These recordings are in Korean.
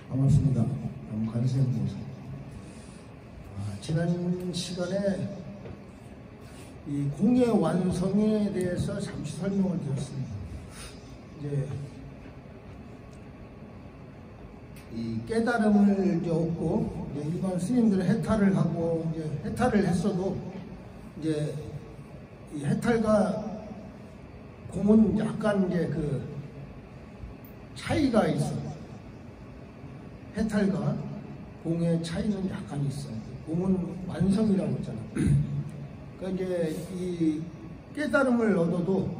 반갑습니다. 관세음보살. 지난 시간에 이 공의 완성에 대해서 잠시 설명을 드렸습니다. 이제 이 깨달음을 이제 얻고 이제 일반 스님들은 해탈을 하고 이제 해탈을 했어도 이제 이 해탈과 공은 약간 이제 그 차이가 있어요. 해탈과 공의 차이는 약간 있어요. 공은 완성이라고 했잖아요. 그러니까 이제 이 깨달음을 얻어도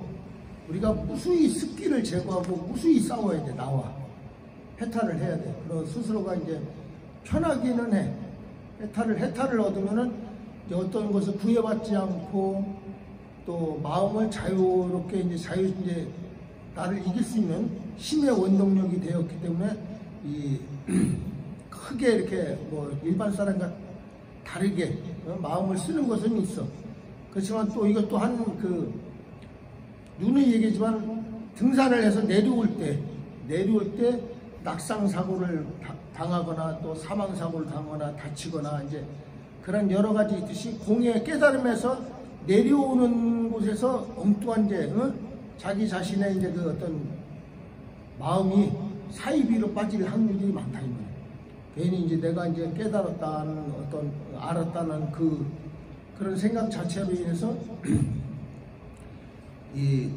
우리가 무수히 습기를 제거하고 무수히 싸워야 돼. 나와 해탈을 해야 돼. 그래서 스스로가 이제 편하기는 해. 해탈을 얻으면은 이제 어떤 것을 구애받지 않고 또 마음을 자유롭게 이제 나를 이길 수 있는 힘의 원동력이 되었기 때문에 이 크게 이렇게 뭐 일반 사람과 다르게 마음을 쓰는 것은 있어. 그렇지만 또 이것도 한 그 눈의 얘기지만 등산을 해서 내려올 때 낙상 사고를 당하거나 또 사망 사고를 당하거나 다치거나 이제 그런 여러 가지 있듯이 공의 깨달음에서 내려오는 곳에서 엉뚱한 이제 자기 자신의 이제 그 어떤 마음이 사이비로 빠질 확률이 많다 이 말이에요. 괜히 이제 내가 이제 깨달았다는 어떤 알았다는 그런 생각 자체로 인해서 이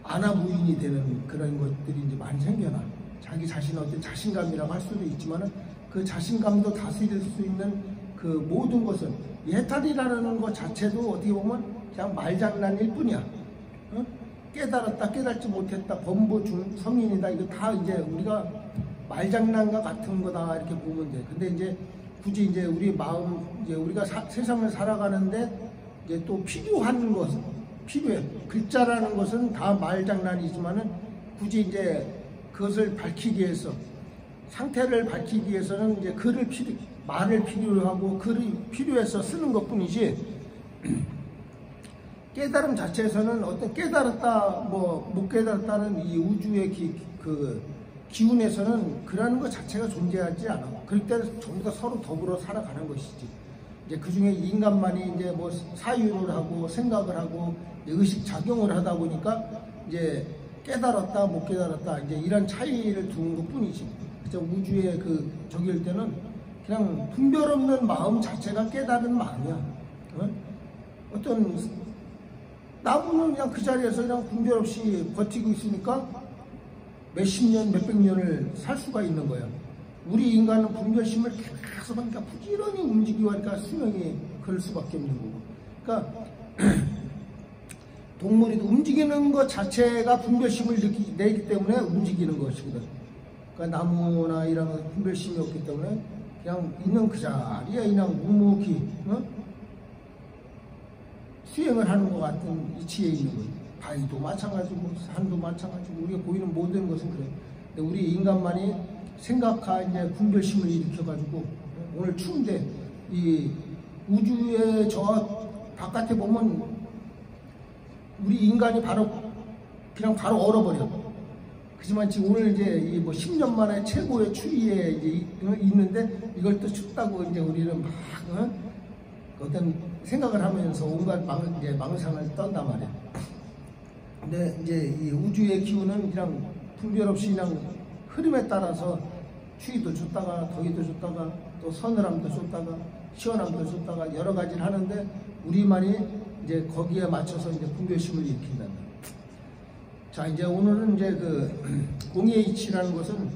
아나무인이 되는 그런 것들이 이제 많이 생겨나. 자기 자신의 어떤 자신감이라고 할 수도 있지만은 그 자신감도 다스릴 수 있는 그 모든 것은 해탈이라는 것 자체도 어떻게 보면 그냥 말장난일 뿐이야. 깨달았다, 깨달지 못했다, 범보 성인이다, 이거 다 이제 우리가 말장난과 같은 거다 이렇게 보면 돼. 근데 이제 굳이 이제 우리 마음, 이제 우리가 세상을 살아가는데 이제 또 필요한 것은 필요해. 글자라는 것은 다 말장난이지만은 굳이 이제 그것을 밝히기 위해서 상태를 밝히기 위해서는 이제 말을 필요로 하고 글이 필요해서 쓰는 것 뿐이지 깨달음 자체에서는 어떤 깨달았다 뭐 못 깨달았다는 이 우주의 기운에서는 그러는 것 자체가 존재하지 않아. 그럴 때는 전부 다 서로 더불어 살아가는 것이지. 이제 그 중에 인간만이 이제 뭐 사유를 하고 생각을 하고 의식 작용을 하다 보니까 이제 깨달았다 못 깨달았다 이제 이런 차이를 두는 것 뿐이지. 그래서 우주의 저기일 때는 그냥 분별 없는 마음 자체가 깨달은 마음이야. 어떤 나무는 그냥 그 자리에서 그냥 분별 없이 버티고 있으니까 몇십 년, 몇백 년을 살 수가 있는 거야. 우리 인간은 분별심을 계속 하니까 부지런히 움직이고 하니까 수명이 그럴 수밖에 없는 거고. 그러니까 동물이 움직이는 것 자체가 분별심을 내기 때문에 움직이는 것이거든. 그러니까 나무나 이런 건 분별심이 없기 때문에 그냥 있는 그 자리에 그냥 묵묵히 수행을 하는 것 같은 이치에 있는 거예요. 바위도 마찬가지고 산도 마찬가지고 우리가 보이는 모든 것은 그래요. 근데 우리 인간만이 생각한 이제 분별심을 일으켜가지고 오늘 추운데 이 우주의 저 바깥에 보면 우리 인간이 그냥 바로 얼어버려. 그렇지만 지금 오늘 이제 뭐 10년 만에 최고의 추위에 이제 있는데 이걸 또 춥다고 이제 우리는 막 어떤 생각을 하면서 온갖 망상을 떤단 말이야. 근데 이제 이 우주의 기운은 그냥 분별 없이 그냥 흐름에 따라서 추위도 줬다가 더위도 줬다가 또 서늘함도 줬다가 시원함도 줬다가 여러 가지를 하는데 우리만이 이제 거기에 맞춰서 이제 분별심을 일으킨다. 자, 이제 오늘은 이제 공의 이치라는 것은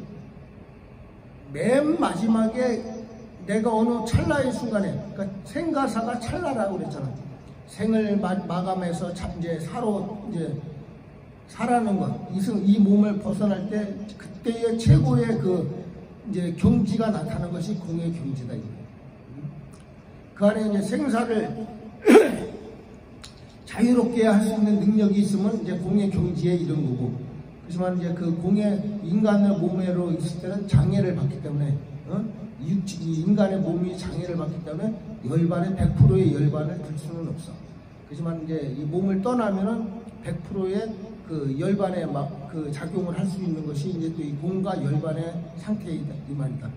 맨 마지막에 내가 어느 찰나의 순간에, 그러니까 생가사가 찰나라고 그랬잖아. 생을 마감해서 이제 사라는 것, 이 몸을 벗어날 때 그때의 최고의 이제 경지가 나타나는 것이 공의 경지다. 그 안에 이제 생사를 자유롭게 할 수 있는 능력이 있으면 이제 공의 경지에 이른 거고. 그렇지만 이제 공의 인간의 몸으로 있을 때는 장애를 받기 때문에 인간의 몸이 장애를 받기 때문에 100%의 열반을 들 수는 없어. 그렇지만 이제 이 몸을 떠나면은 100%의 그 열반에 막 그 작용을 할 수 있는 것이 이제 또 이 공과 열반의 상태이다 이 말이다.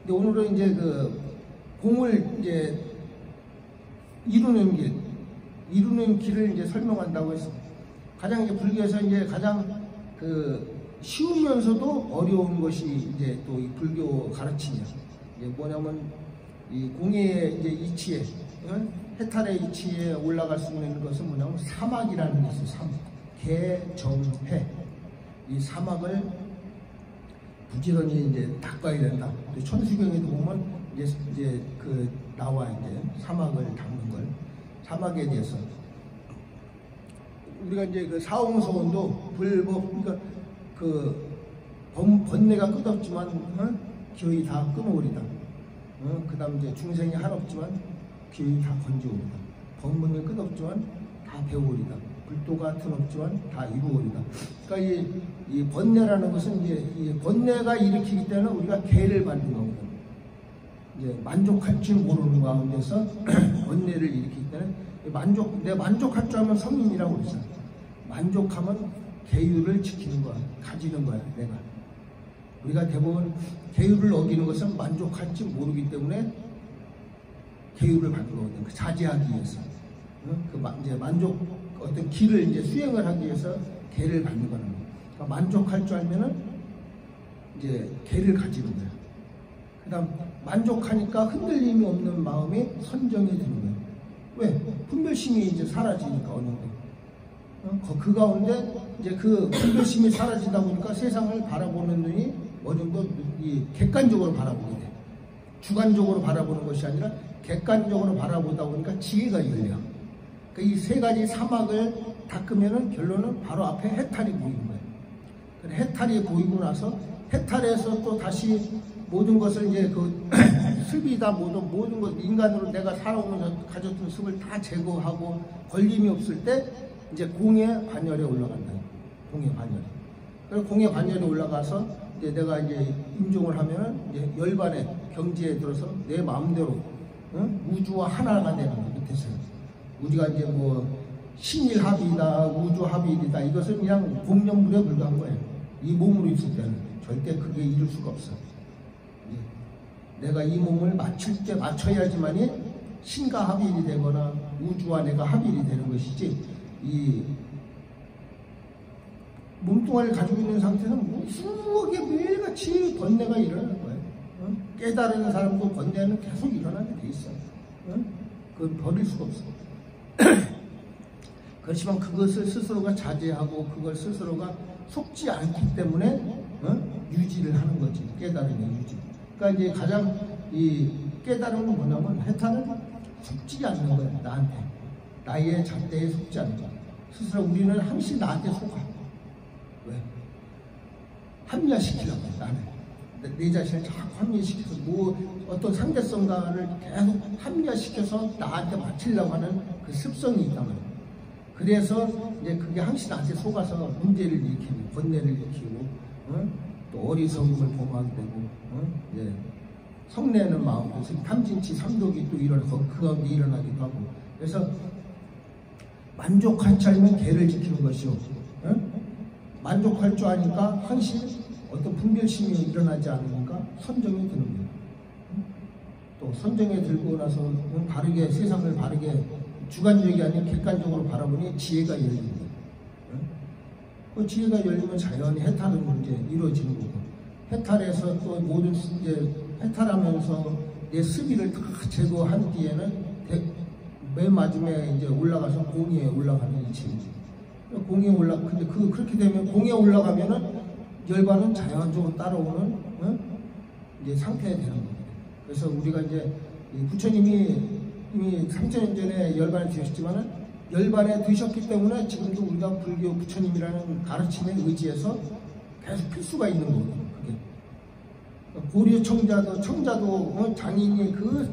근데 오늘은 이제 그 공을 이제 이루는 길을 이제 설명한다고 했어. 가장 이제 불교에서 이제 가장 그 쉬우면서도 어려운 것이 이제 또 이 불교 가르침이야. 이제 뭐냐면 이 공의 이제 이치에, 해탈의 이치에 올라갈 수 있는 것은 뭐냐면 사막이라는 게 있어요. 사막. 개정해. 이 사막을 부지런히 이제 닦아야 된다. 천수경에도 보면 이제 그 나와 이제 사막을 닦는 걸. 사막에 대해서. 우리가 이제 그 사홍서원도 그러니까 그 번뇌가 끝없지만 기어이 다 끊어오리다. 그 다음 이제 중생이 한없지만 기어이 다 건져오리다. 법문이 끝없지만 다 배우오리다. 불도가 드럽지만 다 이루오리다. 그러니까 이 번뇌라는 것은 이제 이 번뇌가 일으키기 때문에 우리가 개를 만든 거거든. 이제 만족할 줄 모르는 가운데서 번뇌를 일으키기 때문에 내가 만족할 줄 알면 성인이라고 그랬어. 만족하면 계율을 지키는 거야. 가지는 거야, 내가. 우리가 대부분 계율을 어기는 것은 만족할지 모르기 때문에 계율을 받는 거거든. 그 자제하기 위해서. 이제 어떤 길을 이제 수행을 하기 위해서 계를 받는 거는 거야. 그러니까 만족할 줄 알면은 이제 계를 가지는 거야. 그 다음, 만족하니까 흔들림이 없는 마음이 선정이 되는 거야. 왜? 분별심이 이제 사라지니까 어느 정도. 그 가운데 이제 그 분별심이 사라지다 보니까 세상을 바라보는 눈이 어느 정도 이 객관적으로 바라보게 돼. 주관적으로 바라보는 것이 아니라 객관적으로 바라보다 보니까 지혜가 열려. 그러니까 이 세 가지 사막을 닦으면은 결론은 바로 앞에 해탈이 보이는 거예요. 해탈이 보이고 나서 해탈에서 또 다시 모든 것을 이제 그 습이다 모든 것 인간으로 내가 살아오면서 가졌던 습을 다 제거하고 걸림이 없을 때 이제 공의 반열에 올라간다. 공의 반열에. 그래서 공의 반열에 올라가서 이제 내가 이제 임종을 하면은 이제 열반의 경지에 들어서 내 마음대로 우주와 하나가 되는 거 밑에서 우리가 이제 뭐 신일합이다 우주합일이다 이것은 그냥 공념물에 불과한 거예요. 이 몸으로 있을 때는 절대 그게 이룰 수가 없어. 내가 이 몸을 맞춰야지만이 신과 합일이 되거나 우주와 내가 합일이 되는 것이지 이 몸뚱아리를 가지고 있는 상태는 무수하게 매일같이 번뇌가 일어나는 거예요. 깨달은 사람도 번뇌는 계속 일어나게 돼 있어요. 그건 버릴 수가 없어. 그렇지만 그것을 스스로가 자제하고 그걸 스스로가 속지 않기 때문에 유지를 하는 거지. 깨달음의 유지. 그러니까 이제 가장 이 깨달음은 뭐냐면 해탈은 속지 않는 거예요. 나한테. 나의 잣대에 속지 않는 거야. 스스로 우리는 항상 나한테 속아. 왜? 합리화시키려고 해, 나는. 내 자신을 자꾸 합리화시켜서 어떤 상대성과를 계속 합리화시켜서 나한테 맞추려고 하는 그 습성이 있단 말이야. 그래서 이제 그게 항상 나한테 속아서 문제를 일으키고 번뇌를 일으키고 또 어리석음을 범하게 되고 이제 성내는 마음, 탐진치 삼독이 또 일어나서 그 가운데 일어나기도 하고. 그래서 만족한 차이면 개를 지키는 것이요. 만족할 줄 아니까 항상 어떤 분별심이 일어나지 않으니까 선정이 드는 거예요. 또 선정에 들고 나서 바르게 세상을 바르게 주관적이 아닌 객관적으로 바라보니 지혜가 열리는 거예요. 그 지혜가 열리면 자연히 해탈은 이제 이루어지는 거고, 해탈에서 또 모든 이제 해탈하면서 내 습의를 다 제거한 뒤에는 맨 마지막에 이제 올라가서 공의에 올라가는 이치이지. 공의에 근데 그렇게 되면 공의에 올라가면은 열반은 자연적으로 따라오는 이제 상태가 되는 겁니다. 그래서 우리가 이제 부처님이 이미 3000년 전에 열반에 드셨지만은 열반에 드셨기 때문에 지금도 우리가 불교 부처님이라는 가르침에 의지해서 계속 필수가 있는 거거든요. 그게 고려 청자도 장인이 그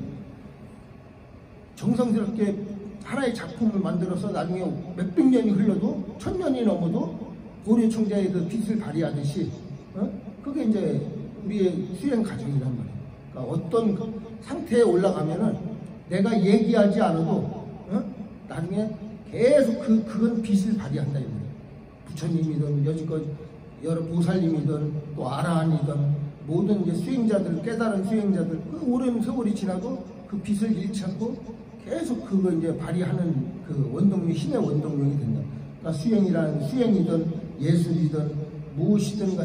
정성스럽게 하나의 작품을 만들어서 나중에 몇백 년이 흘러도 1000년이 넘어도 고려 청자의 그 빛을 발휘하듯이 그게 이제 우리의 수행 과정이란 말이에요. 그러니까 어떤 그 상태에 올라가면은 내가 얘기하지 않아도 나중에 계속 그건 빛을 발휘한다 이 말이에요. 부처님이든 여지껏 여러 보살님이든 또 아라한이든 모든 이제 수행자들, 깨달은 수행자들 그 오랜 세월이 지나도 그 빛을 잃지 않고 계속 그거 이제 발휘하는 그 원동력, 힘의 원동력이 된다. 그러니까 수행이든 예술이든 무엇이든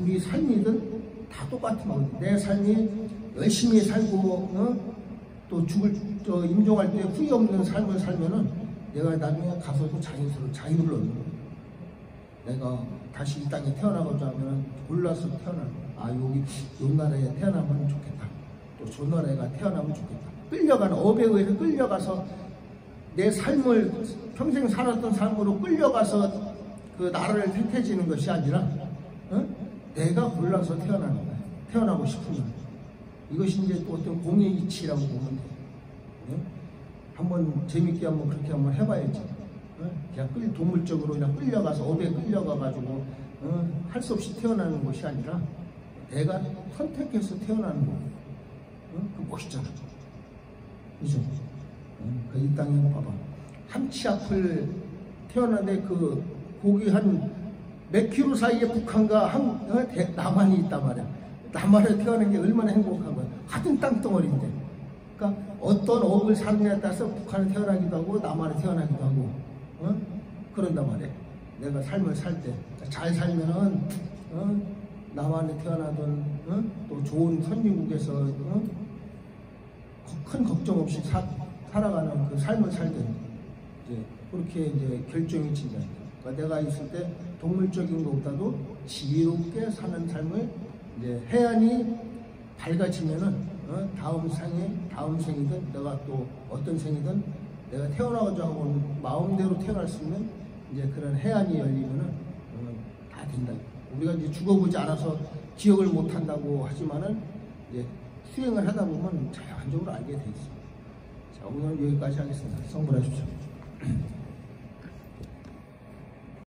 우리 삶이든 다 똑같은 거예요. 내 삶이 열심히 살고 또 임종할 때 후회 없는 삶을 살면은 내가 나중에 가서도 자유를 얻는 거예요. 내가 다시 이 땅에 태어나고자 하면 골라서 여기 요 나라에 태어나면 좋겠다. 또 저 나라에 태어나면 좋겠다. 끌려가는 업에 의해서 끌려가서 내 삶을 평생 살았던 삶으로 끌려가서 그 나라를 택해지는 것이 아니라 내가 골라서 태어나는 거야. 태어나고 싶으면 이것이 이제 또 어떤 공의 이치라고 보면 돼. 한번 재밌게 한번 그렇게 한번 해봐야지. 그냥 동물적으로 그냥 끌려가서 업에 끌려가가지고 할 수 없이 태어나는 것이 아니라 내가 선택해서 태어나는 거야. 그 멋있잖아. 그죠? 이 땅에 봐봐. 한치 앞을 태어나는데 그 거기 한 몇 킬로 사이에 북한과 남한이 있단 말이야. 남한에 태어난 게 얼마나 행복한 거야. 같은 땅덩어리인데. 그러니까 어떤 업을 사느냐에 따라서 북한에 태어나기도 하고 남한에 태어나기도 하고 그런단 말이야. 내가 삶을 살 때 잘 살면은 남한에 태어나든 또 좋은 선진국에서 큰 걱정 없이 살아가는 그 삶을 살든 이제 그렇게 이제 결정이 진다. 그러니까 내가 있을 때 동물적인 것보다도 지혜롭게 사는 삶을 이제 해안이 밝아지면은 다음 생이든 내가 또 어떤 생이든 내가 태어나고자 하고 마음대로 태어날 수 있는 이제 그런 해안이 열리면은 다 된다. 우리가 이제 죽어보지 않아서 기억을 못 한다고 하지만은 이제 수행을 하다 보면 자연적으로 알게 돼 있어. 자, 오늘 여기까지 하겠습니다. 성불하십시오.